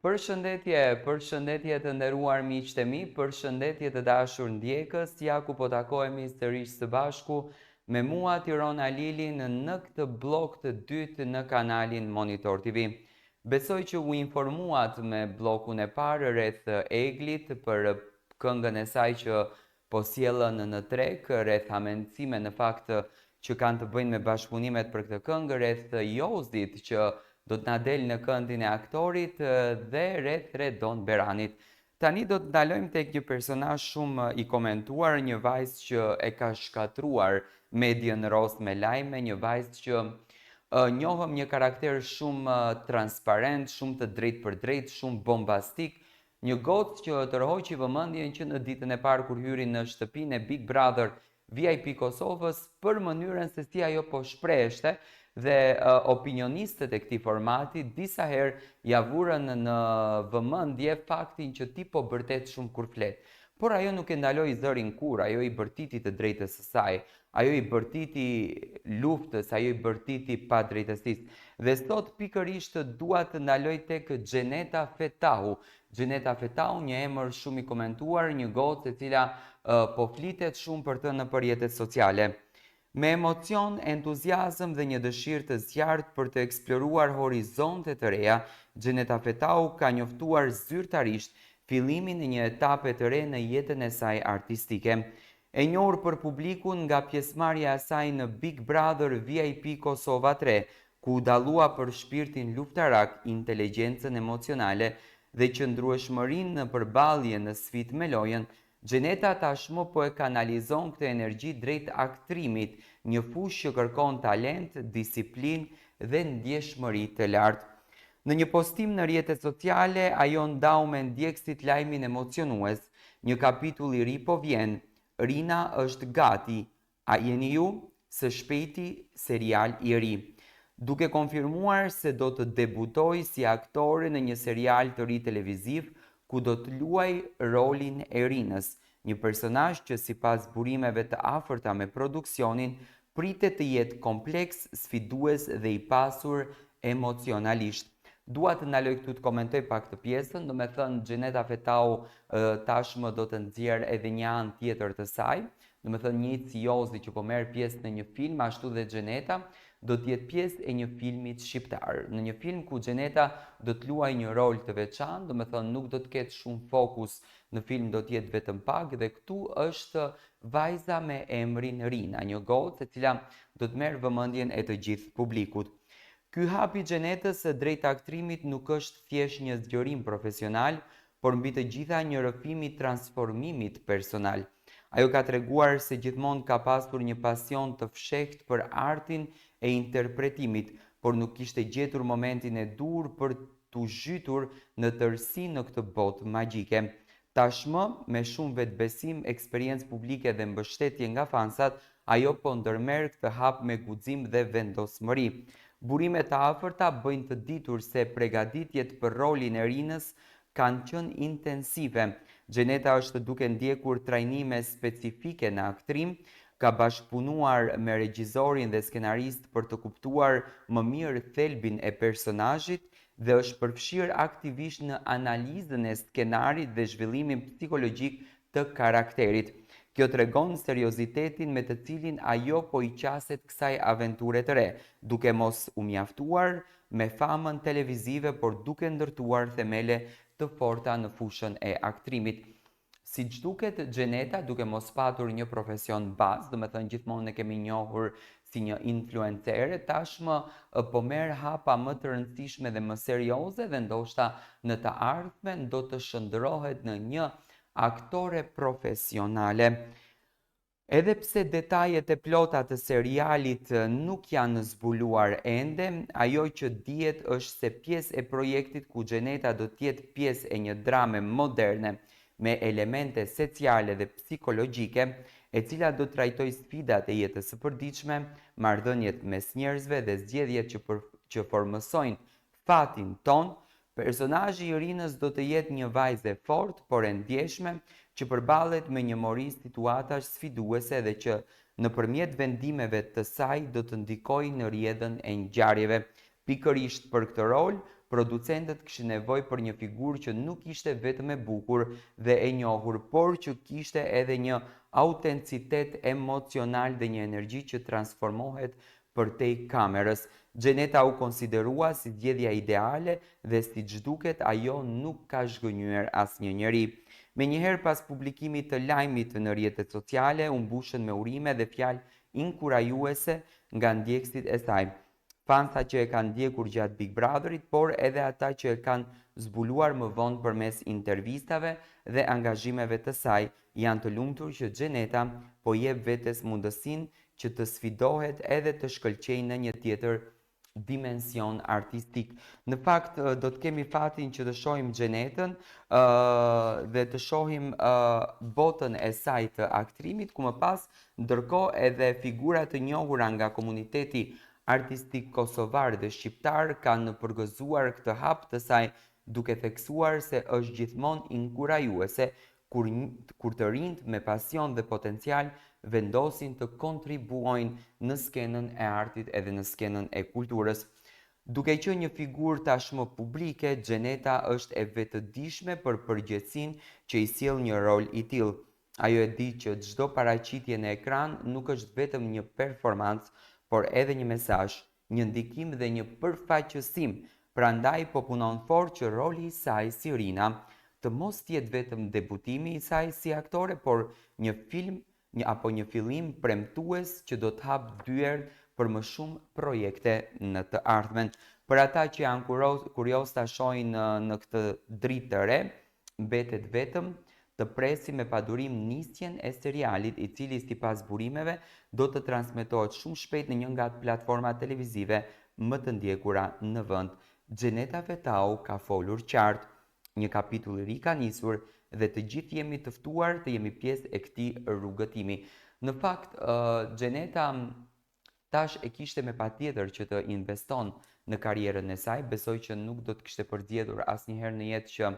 Përshëndetje të nderuar miqtë e mi, përshëndetje të dashur ndjekës, ja ku po takohemi sërish së bashku me mua Tirona Lilin në këtë blok të dytë në kanalin Monitor TV. Besoj që u informuat me blokun e parë rreth Eglit për këngën e saj që po sjellën në treg, rreth amencime në fakt që kanë të bëjnë me bashkëpunimet për këtë këngë, rreth Jozit që do të na del në këndin e aktorit dhe rreth Redon Beranit. Tani do të ndalojmë tek një personazh shumë i komentuar, një vajzë që e ka shkatruar median ros me lajme, një vajzë që njohëm një karakter shumë transparent, shumë të drejtë për drejtë, shumë bombastik, një gocë që tërhoqi vëmendjen që në ditën e parë kur hyri në shtëpinë e Big Brother VIP Kosovës për mënyrën se si ajo po shpreheshte dhe opinionistët e këtij formati disa herë ja vurën në vëmendje faktin që ti po bërtet shumë kur flet. Por ajo nuk e ndaloi zërin kur, ajo i bërtiti të drejtës së saj, ajo i bërtiti luftës, ajo i bërtiti padrejtësisë. Dhe sot pikërisht dua të ndaloj tek Xheneta Fetahu. Xheneta Fetahu, një emër shumë i komentuar, një gocë e cila po flitet shumë për të në rrjetet sociale. Me emocion, entuziazëm dhe një dëshirë të zjarrt për të eksploruar horizonte të reja, Xheneta Fetahu ka njoftuar zyrtarisht fillimin e një etape të re në jetën e saj artistike. E njohur për publikun nga pjesëmarrja e saj në Big Brother VIP Kosova 3, ku dallua për shpirtin luftarak, inteligjencën emocionale dhe qëndrueshmërinë në përballje në sfidë me lojën, Xheneta tashmë po e kanalizon këtë energji drejt aktrimit, një fushë që kërkon talent, disiplinë dhe ndjeshmëri të lartë. Në një postim në rrjetet sociale, ajo ndau me ndjekësit lajmin emocionues, një kapitull i ri po vjen, Rina është gati, a jeni ju? Së shpejti serial i ri. Duke konfirmuar se do të debutoj si aktore në një serial të ri televiziv, ku do të luaj rolin e Rinës, një personazh që sipas burimeve të afërta me produksionin pritet të jetë kompleks, sfidues dhe i pasur emocionalisht. Dua të ndaloj këtu të komentoj pak të pjesën, do me thënë Xheneta Fetahu tashmë do të nxjerrë edhe një anë tjetër të saj, do me thënë një si Jozi që po merr pjesë në një film, ashtu dhe Xheneta do të jetë pjesë e një filmit shqiptar. Në një film ku Xheneta do të luajë një rol të veçantë, do me thënë nuk do të ketë shumë fokus në film, do të jetë vetëm pak dhe këtu është vajza me emrin Rina, një gocë e cila do të merr vëmendjen e të gjithë publikut. Ky hap i Xhenetës drejt aktrimit nuk është thjesht një zgjerim profesional, por mbi të gjitha një rrëfim i transformimit personal. Ajo ka treguar se gjithmonë ka pasur një pasion të fshehtë për artin e interpretimit, por nuk kishte gjetur momentin e dur për t'u zhytur në tërësi në këtë botë magjike. Tashmë, me shumë vetbesim, eksperiencë publike dhe mbështetje nga fansat, ajo po ndërmerr këtë hap me guxim dhe vendosmëri. Burimet të afërta bëjnë të ditur se përgatitjet për rolin e Rinës kanë qenë intensive. Xheneta është duke ndjekur trajnime specifike në aktrim, ka bashkëpunuar me regjisorin dhe skenarist për të kuptuar më mirë thelbin e personazhit dhe është përfshirë aktivisht në analizën e skenarit dhe zhvillimin psikologjik të karakterit. Kjo tregon seriozitetin me të cilin ajo po i qaset kësaj aventure të re, duke mos u mjaftuar me famën televizive, por duke ndërtuar themele të forta në fushën e aktrimit. Siç duket, Xheneta, duke mos patur një profesion bazë, do me thënë gjithmonë ne kemi njohur si një influencere, tashmë po merr hapa më të rëndësishme dhe më serioze dhe ndoshta në të ardhmen do të shndërrohet në një aktore profesionale. Edhe pse detajet e plota të serialit nuk janë zbuluar ende, ajo që dihet është se pjesë e projektit ku Xheneta do të jetë pjesë e një drame moderne me elemente sociale dhe psikologjike, e cila do të trajtojë sfidat e jetës së përditshme, marrëdhëniet mes njerëzve dhe zgjedhjet që formësojnë fatin ton. Personazhi i Rinës do të jetë një vajzë e fortë, por e ndjeshme, që përballet me një mori situatash sfiduese dhe që nëpërmjet vendimeve të saj do të ndikojë në rrjedhën e ngjarjeve. Pikërisht për këtë rol, producentët kishin nevojë për një figurë që nuk ishte vetëm e bukur dhe e njohur, por që kishte edhe një autenticitet emocional dhe një energji që transformohet përtej kamerës. Xheneta u konsiderua si zgjedhja ideale dhe siç duket ajo nuk ka zhgënjyer asnjë njeri. Menjëherë pas publikimit të lajmit në rrjetet sociale, u mbushën me urime dhe fjalë inkurajuese nga ndjekësit e saj. Fansa që e kanë ndjekur gjatë Big Brotherit, por edhe ata që e kanë zbuluar më vonë përmes intervistave dhe angazhimeve të saj, janë të lumtur që Xheneta po jep vetes mundësinë që të sfidohet edhe të shkëlqejë në një tjetër dimension artistik. Në fakt, do të kemi fatin që të shohim Xhenetën dhe të shohim botën e saj të aktrimit, ku më pas ndërkohë edhe figura të njohura nga komuniteti artistik kosovar dhe shqiptar kanë përgëzuar këtë hap të saj, duke theksuar se është gjithmonë inkurajuese kur të rinjt me pasion dhe potencial vendosin të kontribuojnë në skenën e artit edhe në skenën e kulturës. Duke qenë një figurë tashmë publike, Xheneta është e vetëdijshme për përgjegjësinë që i sjell një rol i tillë. Ajo e di që çdo paraqitje në ekran nuk është vetëm një performancë, por edhe një mesazh, një ndikim dhe një përfaqësim. Prandaj po punon fort që roli i saj si Rina të mos jetë vetëm debutimi i saj si aktore, por një film apo një fillim premtues që do të hap dyer për më shumë projekte në të ardhmen. Për ata që janë kurioz ta shohin në këtë dritë të re, mbetet vetëm të presim me padurim nisjen e serialit, i cili sipas burimeve do të transmetohet shumë shpejt në një nga platformat televizive më të ndjekura në vend. Xheneta Fetau ka folur qartë, një kapitull i ri ka nisur dhe të gjithë jemi të ftuar të jemi pjesë e këtij rrugëtimi. Në fakt, Xheneta tash e kishte me patjetër që të investon në karrierën e saj, besoj që nuk do të kishte përzgjedhur asnjëherë në jetë që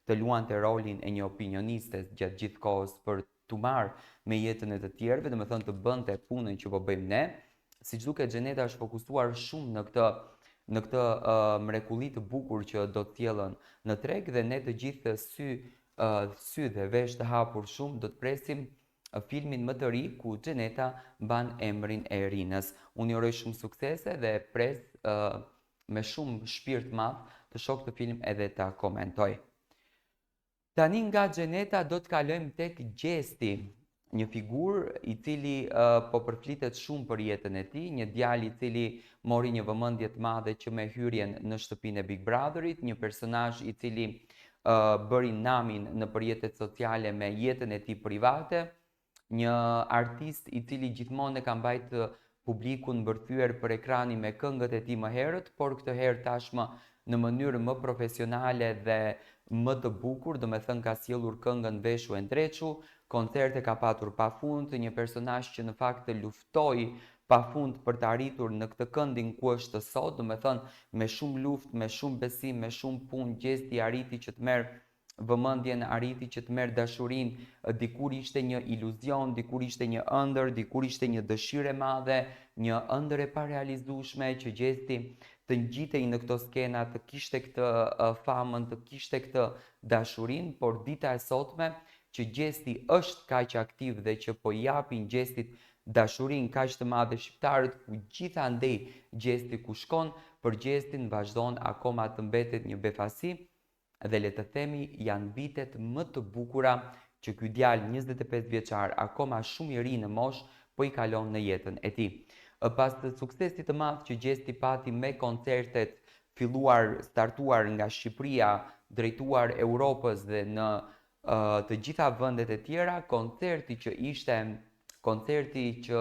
të luante rolin e një opinioniste gjatë gjithë kohës për tu marrë me jetën e të tjerëve, domethënë të bënte punën që po bëjmë ne. Siç duket, Xheneta është fokusuar shumë në këtë mrekulli të bukur që do të sjellën në treg dhe ne të gjithë sy dhe vesh të hapur shumë do të presim filmin më të ri ku Xheneta mban emrin e Rinës. Unë i uroj shumë suksese dhe pres me shumë shpirt madh të shoh këtë film edhe ta komentoj. Tani nga Xheneta do të kalojmë tek Gjesti, një figurë i cili po përflitet shumë për jetën e tij, një djalë i cili mori një vëmendje të madhe që me hyrjen në shtëpinë e Big Brotherit, një personazh i cili bëri namin në rrjetet sociale me jetën e tij private, një artist i cili gjithmonë e ka mbajtur publikun mbërthyer për ekranin me këngët e tij më herët, por këtë herë tashmë në mënyrë më profesionale dhe më të bukur, do me thënë ka sjellur këngën Veshu e Ndreçu, koncerte ka patur pafund, një personazh që në fakt të luftoi pafund për të arritur në këtë këndin ku është sot, do me thënë me shumë luftë, me shumë besim, me shumë punë, Gjesti arriti që të merr vëmendjen, arriti që të merr dashurinë, dikur ishte një iluzion, dikur ishte një ëndër, dikur ishte një dëshirë e madhe, një ëndër e parealizueshme që Gjesti të ngjitej në këto skena, të kishte këtë famën, të kishte këtë dashurinë, por dita e sotme që Gjesti është kaq aktiv dhe që po japin Gjestit dashurinë kaq të madhe shqiptarët, ku gjithandej Gjesti ku shkon, për Gjestin vazhdon akoma të mbetet një befasi dhe le të themi janë vitet më të bukura që ky djalë 25 vjeçar, akoma shumë i ri në moshë, po i kalon në jetën e tij. Pas të suksesit të madh që Gjesti pati me koncertet startuar nga Shqipëria, drejtuar Europës dhe në të gjitha vendet e tjera, koncerti që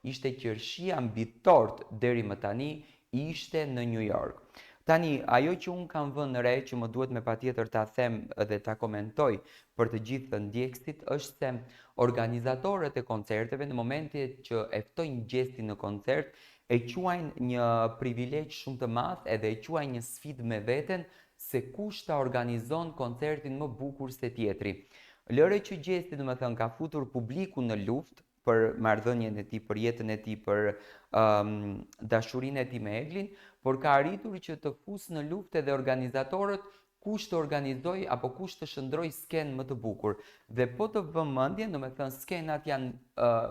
ishte qershia mbi tort deri më tani ishte në New York. Tani, ajo që unë kam vënë re, që më duhet me patjetër ta them dhe ta komentoj për të gjithë të ndjekësit, është se organizatorët e koncerteve në momentin që e ftojnë Gjestin në koncert, e quajnë një privilegj shumë të madh edhe e quajnë një sfidë me veten se kush ta organizon koncertin më bukur se tjetri. Lëre që Gjesti, domethënë, ka futur publikun në luftë, për marrëdhënien e tij, për jetën e tij, për dashurinë e tij me Eglin, por ka arritur që të fusë në luftë edhe organizatorët kush të organizoj apo kush të shndroj skenë më të bukur. Dhe po të vëmë mendje, domethënë skenat janë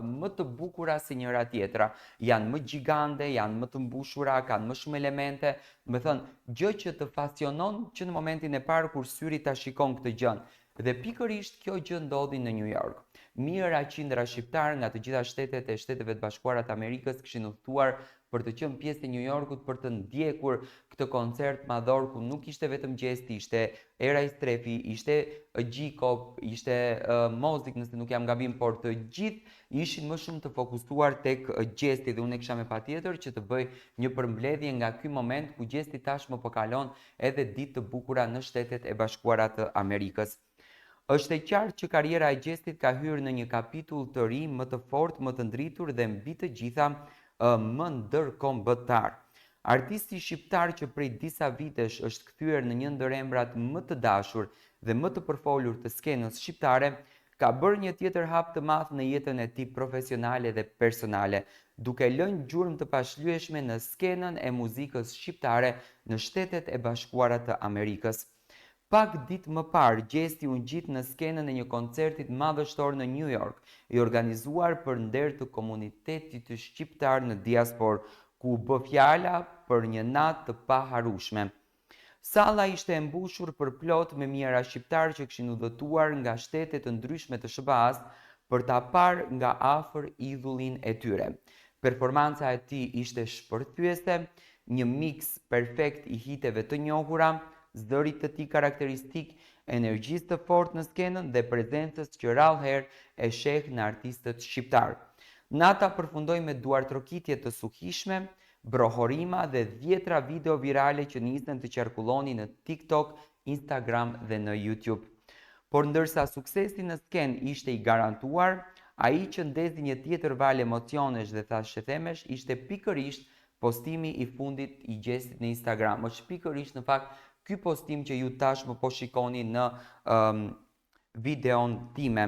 më të bukura si njëra tjetra, janë më gjigande, janë më të mbushura, kanë më shumë elemente, domethënë gjë që të pasionon që në momentin e parë kur syri ta shikon këtë gjë. Dhe pikërisht kjo gjë ndodhi në New York. Mijëra qindra shqiptarë nga të gjitha shtetet e Shteteve të Bashkuara të Amerikës kishin udhëtuar për të qenë pjesë e New Yorkut për të ndjekur këtë koncert madhor ku nuk ishte vetëm Gjesti, ishte Era Istrefi, ishte Gjikop, ishte Mozik nëse nuk jam gabim, por të gjithë ishin më shumë të fokusuar tek Gjesti dhe unë kisha me patjetër që të bëj një përmbledhje nga ky moment ku Gjesti tashmë po kalon edhe ditë të bukura në Shtetet e Bashkuara të Amerikës. Është e qartë që karriera e Gjestit ka hyrë në një kapitull të ri, më të fortë, më të ndritur dhe mbi të gjitha më ndërkombëtar. Artisti shqiptar që prej disa vitesh është kthyer në një ndër emrat më të dashur dhe më të përfolur të skenës shqiptare, ka bërë një tjetër hap të madh në jetën e tij profesionale dhe personale, duke lënë gjurmë të pashlyeshme në skenën e muzikës shqiptare në Shtetet e Bashkuara të Amerikës. Pak ditë më parë, Gjesti u ngjit në skenën e një koncerti madhështor në New York, i organizuar për nder të komunitetit të shqiptar në diasporë, ku u bë fjala për një natë të paharrueshme. Salla ishte e mbushur përplot me mijëra shqiptar që kishin udhëtuar nga shtete të ndryshme të SBA-s për ta parë nga afër idhullin e tyre. Performanca e tij ishte shpërthyese, një miks perfekt i hiteve të njohura, zërit të tij karakteristik, energjisë të fortë në skenën dhe prezencës që rrallëherë e sheh në artistët shqiptar. Nata përfundoi me duartrokitje të suhishme, brohorima dhe dhjetra video virale që nisën të qarkullonin në TikTok, Instagram dhe në YouTube. Por ndërsa suksesi në skenë ishte i garantuar, ai që ndezi një tjetër valë emocionesh dhe thashëthemesh ishte pikërisht postimi i fundit i Gjestit në Instagram. Është pikërisht në fakt ky postim që ju tashmë po shikoni në videon time.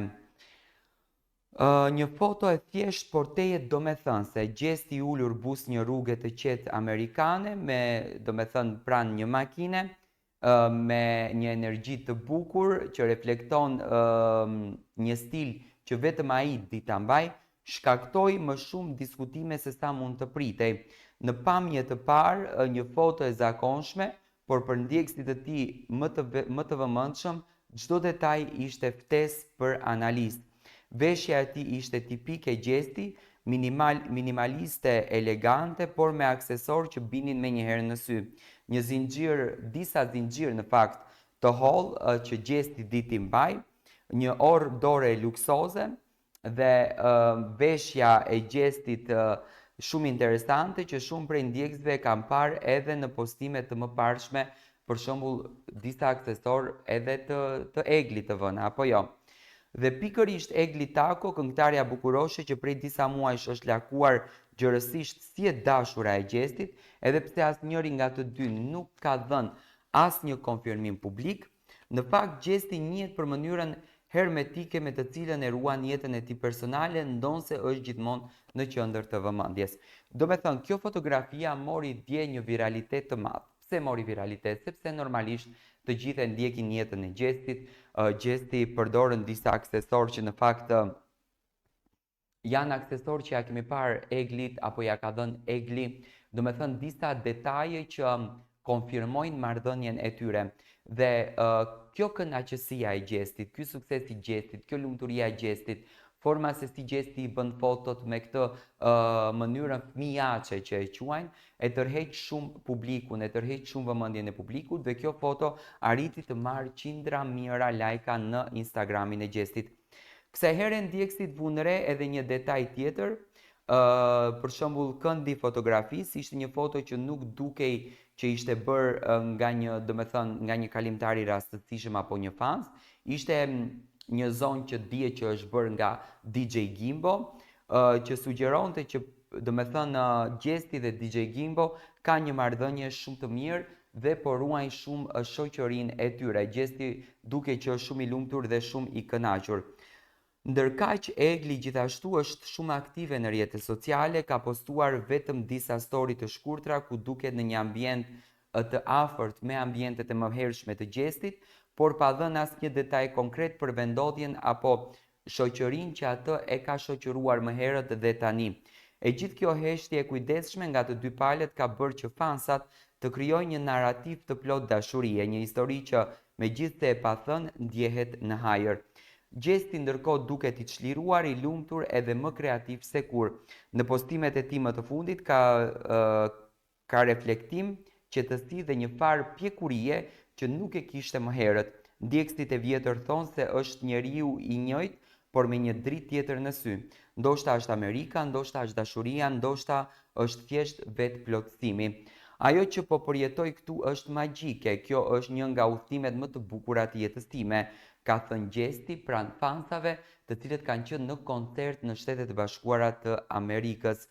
Një foto e thjesht por tejet domethënëse, Gjesti i ulur bus një rrugë të qetë amerikane me domethënë pranë një makine, me një energji të bukur që reflekton një stil që vetëm ai di ta mbaj, shkaktoi më shumë diskutime se sa mund të pritej. Në pamje të parë, një foto e zakonshme, por për ndjekësit e tij më të vëmendshëm, çdo detaj ishte ftesë për analist. Veshja e tij ishte tipike Gjesti, minimaliste, elegante, por me aksesorë që binin menjëherë në sy. Disa zinxhir në fakt të hollë që Gjesti di t'i mbaj, një orë dore luksoze dhe veshja e Gjestit shumë interesante që shumë prej ndjekësve kanë parë edhe në postime të mëparshme, për shembull disa aksesorë edhe të Eglit të vëna, apo jo. Dhe pikërisht Egli Tako, këngëtarja bukuroshe që prej disa muajsh është lakuar gjërësisht si e dashura e Gjestit, edhe pse asnjëri nga të dy nuk ka dhënë asnjë konfirmim publik, në fakt Gjesti njihet për mënyrën hermetike me të cilën e ruan jetën e tij personale, ndonse është gjithmonë në qendër të vëmendjes. Domethënë, kjo fotografia mori dje një viralitet të madh. Pse mori viralitet? Sepse normalisht të gjithë e ndjekin jetën e Gjestit. Gjesti përdorën disa aksesorë që në fakt janë aksesorë që ja kemi parë Eglit apo ja ka dhënë Egli. Domethënë, disa detaje që konfirmojnë marrëdhënien e tyre. Dhe kjo kënaqësia e Gjestit, ky sukses i Gjestit, kjo lumturia e Gjestit, forma se si Gjesti i bën fotot me këtë mënyrën fëmijaqe që e quajnë, e tërheq shumë publikun, e tërheq shumë vëmendjen e publikut dhe kjo foto arriti të marrë qindra mijëra lajka në Instagramin e Gjestit. Kësaj here ndjekësit vunë re edhe një detaj tjetër, për shembull këndi fotografisë ishte një foto që nuk dukej që ishte bërë nga një kalimtar i rastësishëm apo një fans, ishte një zonë që dihet që është bërë nga DJ Gimbo, që sugjeronte që Gjesti dhe DJ Gimbo kanë një marrëdhënie shumë të mirë dhe po ruajnë shumë shoqërinë e tyre. Gjesti duke që është shumë i lumtur dhe shumë i kënaqur. Ndërkaq, Egli gjithashtu është shumë aktive në rrjetet sociale, ka postuar vetëm disa story të shkurtra ku duket në një ambient të afërt me ambientet e mëhershme të Gjestit, por pa dhënë asnjë detaj konkret për vendodhjen apo shoqërinë që atë e ka shoqëruar më herët dhe tani. E gjithë kjo heshtje e kujdesshme nga të dy palët ka bërë që fansat të krijojnë një narrativ të plot dashurie, një histori që megjithse e pathënë ndjehet në hajër. Gjesti ndërkohë duket i çliruar, i lumtur edhe më kreativ se kur. Në postimet e tij më të fundit ka reflektim, qetësi dhe një farë pjekurie që nuk e kishte më herët. Ndjekësit e vjetër thonë se është njeriu i njëjtë, por me një dritë tjetër në sy. Ndoshta është Amerika, ndoshta është dashuria, ndoshta është thjesht vetë plotësimi. Ajo që po përjetoj këtu është magjike, kjo është një nga udhëtimet më të bukura të jetës time, ka thënë Gjesti pranë fansave të cilët kanë qenë në koncert në Shtetet e Bashkuara të Amerikës.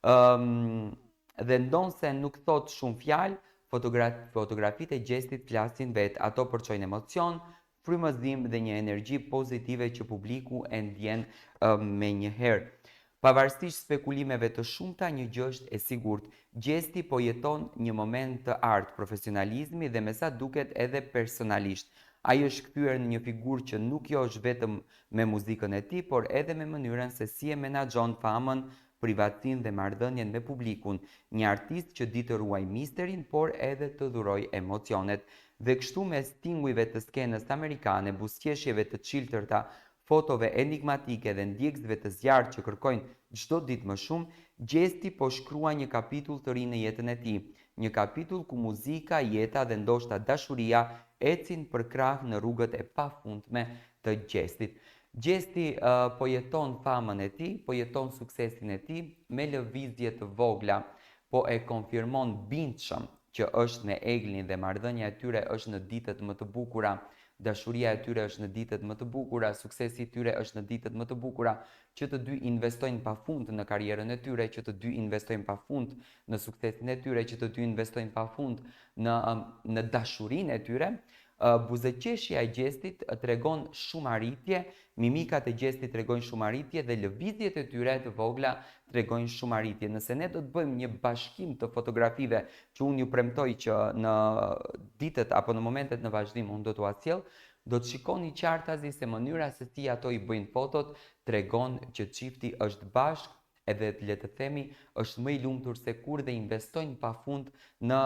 Dhe ndonë se nuk thot shumë fjalë, fotografitë e Gjestit flasin vetë, ato përçojnë emocion, frymëzim dhe një energji pozitive që publiku e ndjen me një herë. Pavarësisht spekulimeve të shumta, një gjë është e sigurt. Gjesti po jeton një moment të artë profesionalizmi dhe me sa duket edhe personalisht. Ai është kthyer në një figurë që nuk jo është vetëm me muzikën e tij, por edhe me mënyrën se si e menaxhon famën, privatësinë dhe marrëdhënien me publikun. Një artist që di të ruaj misterin, por edhe të dhuroj emocionet. Dhe kështu me stingujve të skenës amerikane, buzëqeshjeve të çiltërta, fotove enigmatike dhe ndjekësve të zjarrt që kërkojnë çdo ditë më shumë, Gjesti po shkrua një kapitull të ri në jetën e tij. Një kapitull ku muzika, jeta dhe ndoshta dashuria ecin për krah në rrugët e pafundme të Gjestit. Gjesti po jeton famën e tij, po jeton suksesin e tij me lëvizje të vogla, po e konfirmon bindshëm që është me Eglin dhe marrëdhënia e tyre është në ditët më të bukura, dashuria e tyre është në ditët më të bukura, suksesi i tyre është në ditët më të bukura, që të dy investojnë pafund në karrierën e tyre, që të dy investojnë pafund në suksesin e tyre, që të dy investojnë pafund në dashurinë e tyre. Buzëqeshja e Gjestit tregon shumë arritje, mimikat e Gjestit tregojnë shumë arritje dhe lëvizjet e tyre të vogla tregojnë shumë arritje. Nëse ne do të bëjmë një bashkim të fotografive që unë ju premtoj që në ditët apo në momentet në vazhdim unë do t'u sjell, do të shikoni qartazi se mënyra se si ato i bëjnë fotot tregon që çifti është bashkë edhe le të themi është më i lumtur se kur dhe investojnë pafund në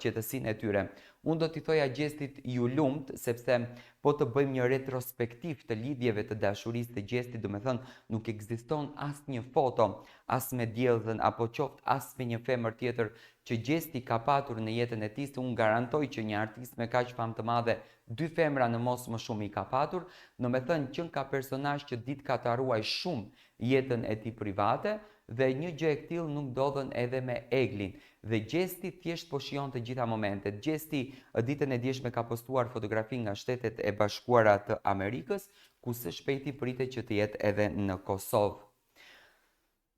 qetësinë e tyre. Unë do t'i thoja Gjestit ju lumt, sepse po të bëjmë një retrospektiv të lidhjeve të dashurisë të Gjestit, do me thënë nuk ekziston as një foto, as me djellën, apo qoftë as me një femër tjetër që Gjesti ka patur në jetën e tij, se unë garantoj që një artist me kaq famë të madhe, dy femra në mos më shumë i ka patur, do me thënë që ka personazh që ditë ka të ruaj shumë jetën e tij private, dhe një gjë e tillë nuk ndodhen edhe me Eglin. Dhe Gjesti thjesht po shijon të gjitha momentet. Gjesti ditën e djeshme ka postuar fotografi nga Shtetet e Bashkuara të Amerikës, ku së shpejti pritet që të jetë edhe në Kosovë.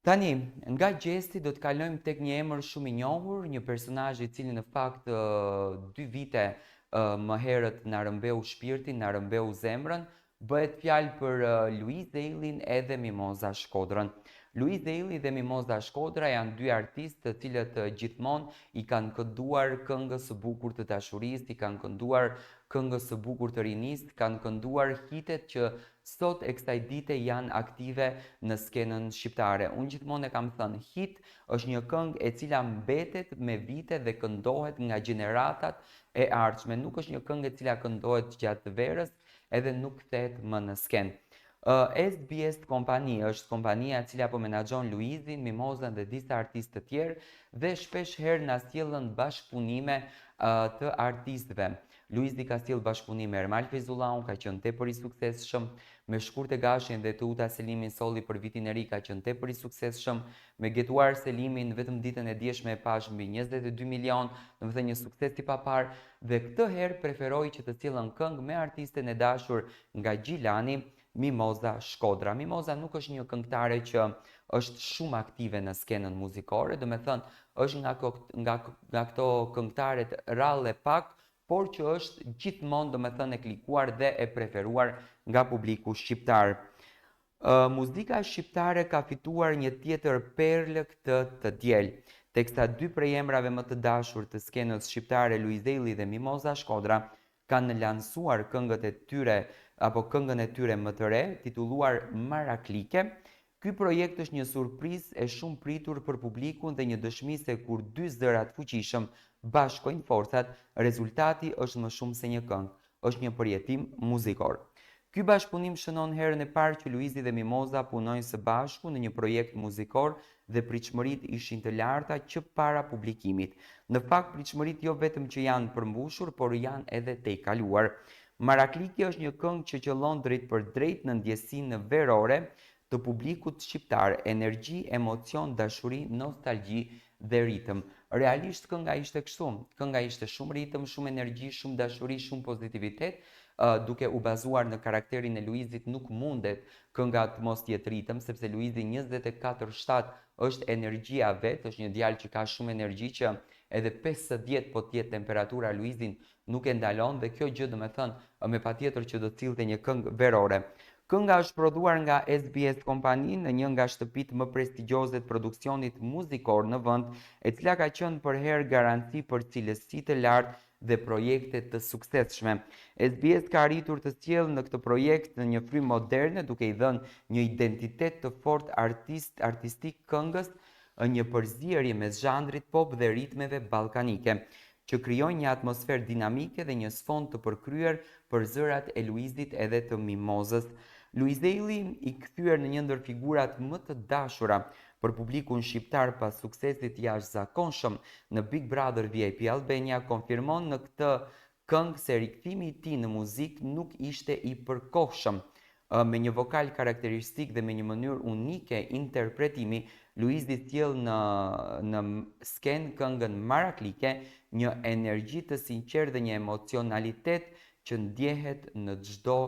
Tani, nga Gjesti do të kalojmë tek një emër shumë i njohur, një personazh i cili në fakt 2 vite më herët na rëmbeu shpirtin, na rëmbeu zemrën. Bëhet fjalë për Luiz Eilin edhe Mimoza Shkodrën. Luiz Eili dhe Mimoza Shkodra janë dy artistë të cilët gjithmonë i kanë kënduar këngës së bukur të dashurisë, i kanë kënduar këngës së bukur të rinisë, kanë kënduar hitet që sot e kësaj dite janë aktive në skenën shqiptare. Unë gjithmonë e kam thënë, hit është një këngë e cila mbetet me vite dhe këndohet nga gjeneratat e ardhshme. Nuk është një këngë e cila këndohet gjatë verës edhe nuk kthehet më në skenë. SBS kompani është kompania e cila po menaxhon Luizin, Mimozën dhe disa artistë të tjerë dhe shpesh herë na sjellën bashkëpunime të artistëve. Luizi ka sjellë bashkëpunim me Ermal Feyzullahun, ka qenë tepër i suksesshëm, me Shkurtë Gashin dhe Tuta Selimin solli për vitin e ri, ka qenë tepër i suksesshëm, me Getuar Selimin vetëm ditën e djeshme e pash mbi 22 milion, domethënë një sukses i papar, dhe këtë herë preferoi që të sjellën këngë me artisten e dashur nga Gjilani, Mimoza Shkodra. Mimoza nuk është një këngëtare që është shumë aktive në skenën muzikore, do me thënë është nga këto këngëtaret rrallë e pak, por që është gjithmonë do me thënë e klikuar dhe e preferuar nga publiku shqiptar. Muzika shqiptare ka fituar një tjetër perlë këtë të diel, teksa dy prej emrave më të dashur të skenës shqiptare, Luizelli dhe Mimoza Shkodra, kanë lansuar këngën e tyre më të re, titulluar Maraklike. Ky projekt është një surprizë e shumë pritur për publikun dhe një dëshmi se kur dy zërat fuqishëm bashkojnë forcat, rezultati është më shumë se një këngë, është një përjetim muzikor. Ky bashkëpunim shënon herën e parë që Luizi dhe Mimoza punojnë së bashku në një projekt muzikor dhe pritshmëritë ishin të larta që para publikimit. Në fakt, pritshmëritë jo vetëm që janë përmbushur, por janë edhe tejkaluar. Maraklike është një këngë që qëllon drejt për drejt në ndjesinë verore të publikut shqiptar, energji, emocion, dashuri, nostalgji dhe ritëm. Realisht kënga ishte kështu, kënga ishte shumë ritëm, shumë energji, shumë dashuri, shumë pozitivitet, duke u bazuar në karakterin e Luizit nuk mundet kënga të mos jetë ritëm, sepse Luizi 24/7 është energjia vetë, është një djalë që ka shumë energji që edhe 50 po tjetë temperatura Luizin nuk e ndalon dhe kjo gjë do me thënë me patjetër që do të cilte një këngë verore. Kënga është prodhuar nga SBS Kompani në një nga shtëpitë më prestigjioze të produksionit muzikor në vend, e cila ka qenë për herë garanci për cilësi të lartë dhe projekte të suksesshme. SBS ka arritur të sjellë në këtë projekt në një frymë moderne, duke i dhënë një identitet të fortë artistik këngës, një përzierje mes zhandrit pop dhe ritmeve ballkanike, që krijojnë një atmosferë dinamike dhe një sfond të përkryer për zërat e Luizit edhe të Mimozës. Luizelli, i kthyer në një ndër figurat më të dashura për publikun shqiptar pas suksesit jashtëzakonshëm në Big Brother VIP Albania, konfirmon në këtë këngë se rikthimi i tij në muzikë nuk ishte i përkohshëm. Me një vokal karakteristik dhe me një mënyrë unike interpretimi, Luizi sjell në skenë këngën Maraklike, një energji të sinqertë dhe një emocionalitet që ndjehet në çdo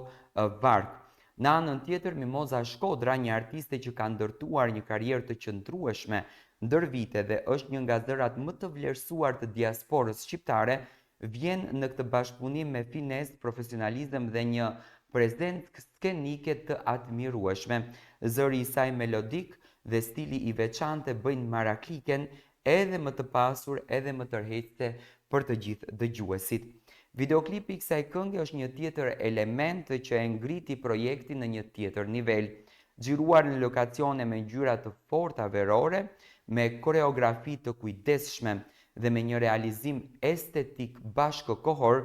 varg. Në anën tjetër, Mimoza Shkodra, një artiste që ka ndërtuar një karrierë të qëndrueshme ndër vite dhe është një nga zërat më të vlerësuar të diasporës shqiptare, vjen në këtë bashkëpunim me finesë, profesionalizëm dhe një prezencë skenike të admirueshme. Zëri i saj melodik dhe stili i veçantë bëjnë Marakliken edhe më të pasur, edhe më tërheqëse për të gjithë dëgjuesit. Videoklipi i kësaj këngë është një tjetër element që e ngriti projektin në një tjetër nivel. Xhiruar në lokacione me ngjyra të forta verore, me koreografi të kujdesshme dhe me një realizim estetik bashkëkohor,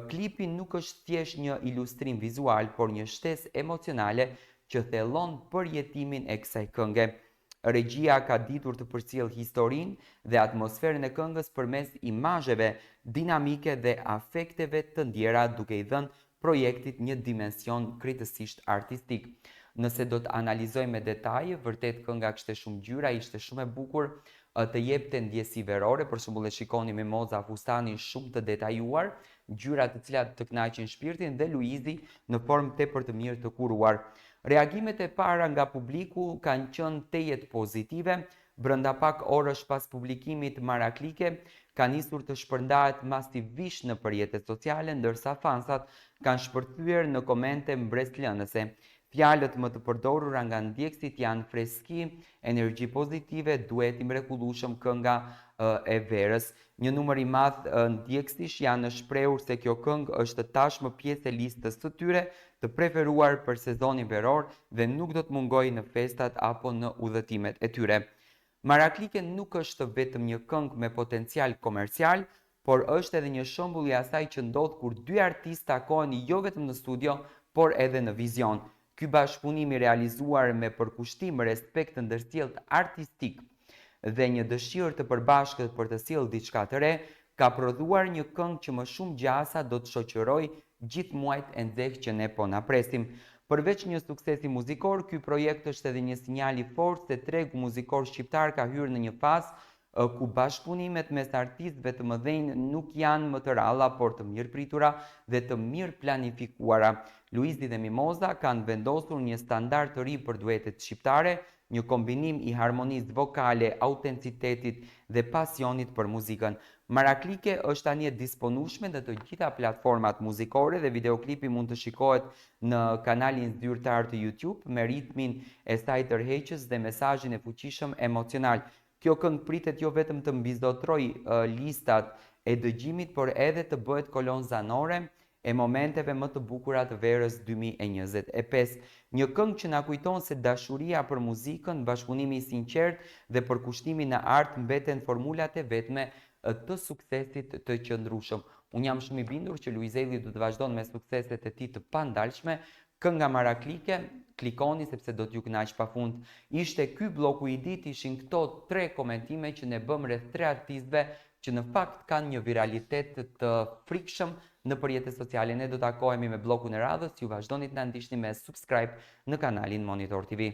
klipi nuk është thjesht një ilustrim vizual, por një shtesë emocionale që thellon përjetimin e kësaj kënge. Regjia ka ditur të përcjellë historinë dhe atmosferën e këngës përmes imazheve dinamike dhe afekteve të ndjera, duke i dhënë projektit një dimension krejtësisht artistik. Nëse do të analizojmë me detaje, vërtet kënga kishte shumë ngjyra, ishte shumë e bukur, të jepte ndjesi verore, për shembull e shikoni Mimoza fustanin shumë të detajuar, ngjyra të cilat të kënaqin shpirtin, dhe Luizi në formë tepër të mirë të kuruar. Reagimet e para nga publiku kanë qenë tejet pozitive. Brenda pak orësh pas publikimit, Maraklike ka nisur të shpërndahet masivisht në rrjetet sociale, ndërsa fansat kanë shpërthyer në komente mbreslënëse. Fjalët më të përdorura nga ndjekësit janë freski, energji pozitive, duet i mrekullueshëm, kënga e verës. Një numër i madh ndjekësish janë shprehur se kjo këngë është tashmë pjesë e listës së tyre të preferuar për sezonin veror dhe nuk do të mungojë në festat apo në udhëtimet e tyre. Maraklike nuk është vetëm një këngë me potencial komercial, por është edhe një shembull i asaj që ndodh kur dy artistë takohen jo vetëm në studio, por edhe në vizion. Ky bashkëpunim i realizuar me përkushtim, respekt të ndërsjellët artistik dhe një dëshirë të përbashkët për të sjellë diçka të re, ka prodhuar një këngë që më shumë gjasa do të shoqërojë gjithë muajt e nxehtë që ne po na presim. Përveç një suksesi muzikor, ky projekt është edhe një sinjal i fortë se tregu muzikor shqiptar ka hyrë në një fazë ku bashkëpunimet mes artistëve të mëdhenj nuk janë më të ralla, por të mirëpritura dhe të mirë planifikuara. Luizi dhe Mimoza kanë vendosur një standard të ri për duetet shqiptare, një kombinim i harmonisë vokale, autenticitetit dhe pasionit për muzikën. Maraklike është tani e disponueshme në të gjitha platformat muzikore dhe videoklipi mund të shikohet në kanalin zyrtar të YouTube me ritmin e saj tërheqës dhe mesazhin e fuqishëm emocional. Kjo këngë pritet jo vetëm të mbizotrojë listat e dëgjimit, por edhe të bëhet kolonë zanore e momenteve më të bukura të verës 2025. Një këngë që na kujton se dashuria për muzikën, bashkëpunimi i sinqert dhe përkushtimi në art mbeten formulat e vetme të suksesit të qëndrueshëm. Unë jam shumë i bindur që Luizelli do të vazhdon me sukseset e tij të pandalshme. Kënga Maraklike, klikoni sepse do t'ju kënaq pafund. Ishte ky bloku i ditë, ishin këto 3 komentime që ne bëm rreth 3 artistëve që në fakt kanë një viralitet të frikshëm në rrjetet sociale. Ne do takohemi me blokun e radhës, ju vazhdoni të na ndiqni me subscribe në kanalin Monitor TV.